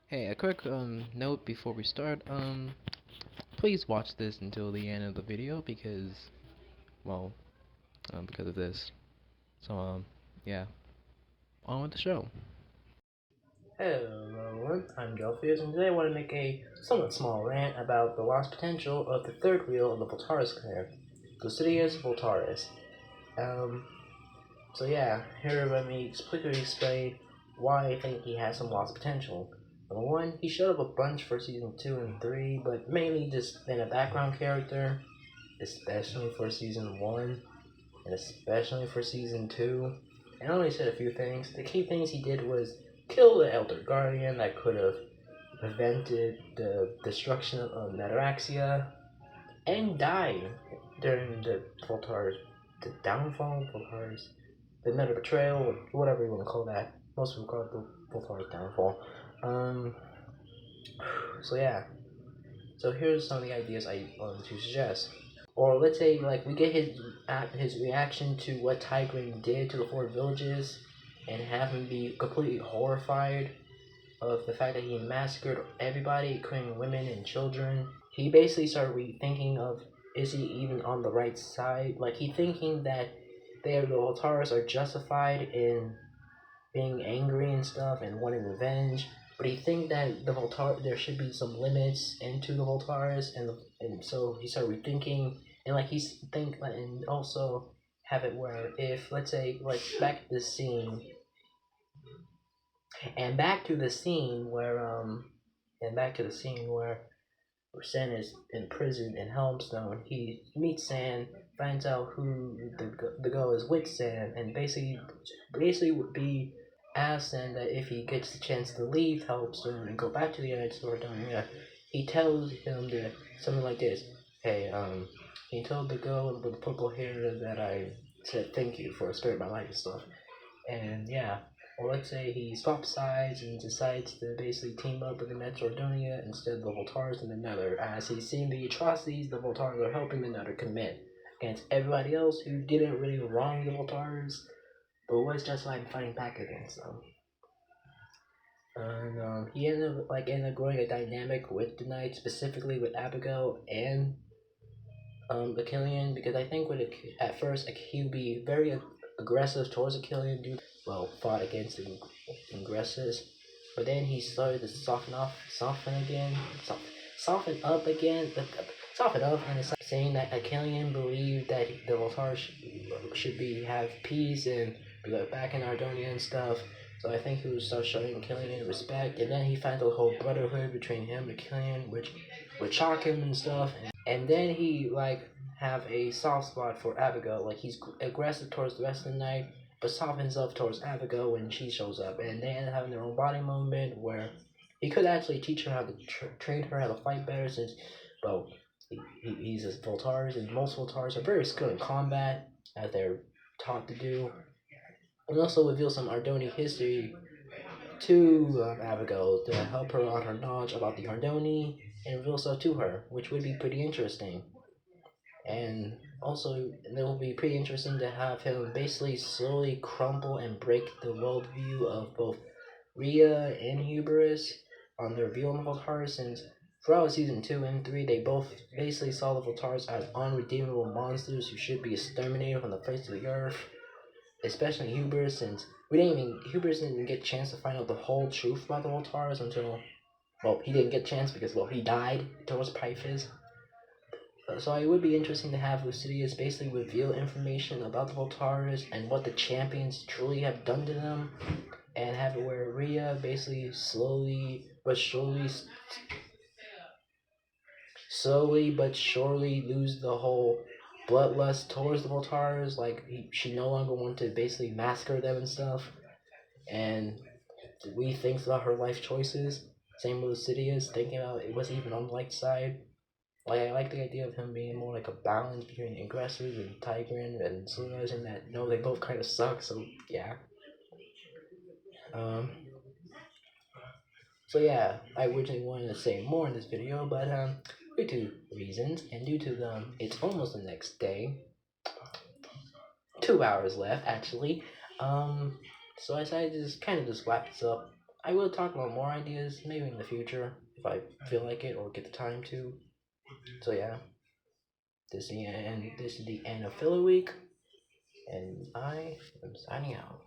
Hey, a quick note before we start. Please watch this until the end of the video well, because of this. So, yeah, on with the show. Hello everyone, I'm Gelfius, and today I want to make a somewhat small rant about the lost potential of the third wheel of the Voltaris clan, Lucidius Voltaris. Here let me quickly explain why I think he has some lost potential. Number one, he showed up a bunch for season 2 and 3, but mainly just been a background character, especially for season 1, and especially for season 2. And I only said a few things. The key things he did was kill the Elder Guardian that could have prevented the destruction of Netaraxia, and died during the Voltars, the downfall of Voltars, the Meta Betrayal, whatever you want to call that. Most people call it the Voltars downfall. Um, so yeah. So here's some of the ideas I want to suggest. Or let's say like we get his reaction to what Tigrin did to the four villages, and have him be completely horrified of the fact that he massacred everybody, including women and children. He basically started rethinking of, is he even on the right side? Like he thinking that the Voltaris are justified in being angry and stuff and wanting revenge, but he think that there should be some limits into the Voltaris, and so he started rethinking, and like he's think and also have it where if let's say like back to the scene and back to the scene where Sen is in prison in Helmstone. He meets San, finds out who the girl is with San, and basically would be asked San that if he gets the chance to leave Helmstone and go back to the United States, he tells him that something like this. Hey, he told the girl with the purple hair that I said thank you for sparing my life and stuff. And yeah, or let's say he swaps sides and decides to basically team up with the Metroidonia instead of the Voltars and the Nether. As he's seen the atrocities the Voltars are helping the Nether commit against everybody else who didn't really wrong the Voltars, but was justified in fighting back against them. And he ended up growing a dynamic with the Knight, specifically with Abigail and Achillean, because I think at first he would be very aggressive towards Achillean, fought against the Ingressus, but then he started to soften up again, and it's saying that Achillean believed that the Voltars should have peace and be back in Ardonia and stuff. So I think he would start showing Achillean respect, and then he finds the whole brotherhood between him and Achillean, which would shock him and stuff. And then he have a soft spot for Abigail. Like he's aggressive towards the rest of the night, but softens up towards Abigail when she shows up. And they end up having their own body moment where he could actually teach her how to train her how to fight better, since he's a Voltars, and most Voltars are very skilled in combat as they're taught to do. And also reveal some Ardoni history to Abigail to help her on her knowledge about the Ardoni, and reveal stuff to her, which would be pretty interesting. And also, it will be pretty interesting to have him basically slowly crumble and break the worldview of both Rhea and Hubris on the reveal of the Voltars, since throughout season 2 and 3, they both basically saw the Voltars as unredeemable monsters who should be exterminated from the face of the earth. Especially Hubris, since Hubris didn't get a chance to find out the whole truth about the Voltars until, he didn't get a chance because, he died towards Pyphis. So it would be interesting to have Lucidius basically reveal information about the Voltaris and what the champions truly have done to them, and have it where Rhea basically slowly but surely lose the whole bloodlust towards the Voltaris. She no longer wanted to basically massacre them and stuff, and rethinks about her life choices. Same with Lucidius, thinking about it was even on the light side. I like the idea of him being more like a balance between aggressors and Tigrin and Slunas, and that no, they both kind of suck. So yeah. Um. So yeah, I originally wanted to say more in this video, but due to reasons and due to it's almost the next day. 2 hours left actually. So I decided to just wrap this up I will talk about more ideas maybe in the future if I feel like it or get the time to. So yeah, this is the end. This is the end of filler week, and I am signing out.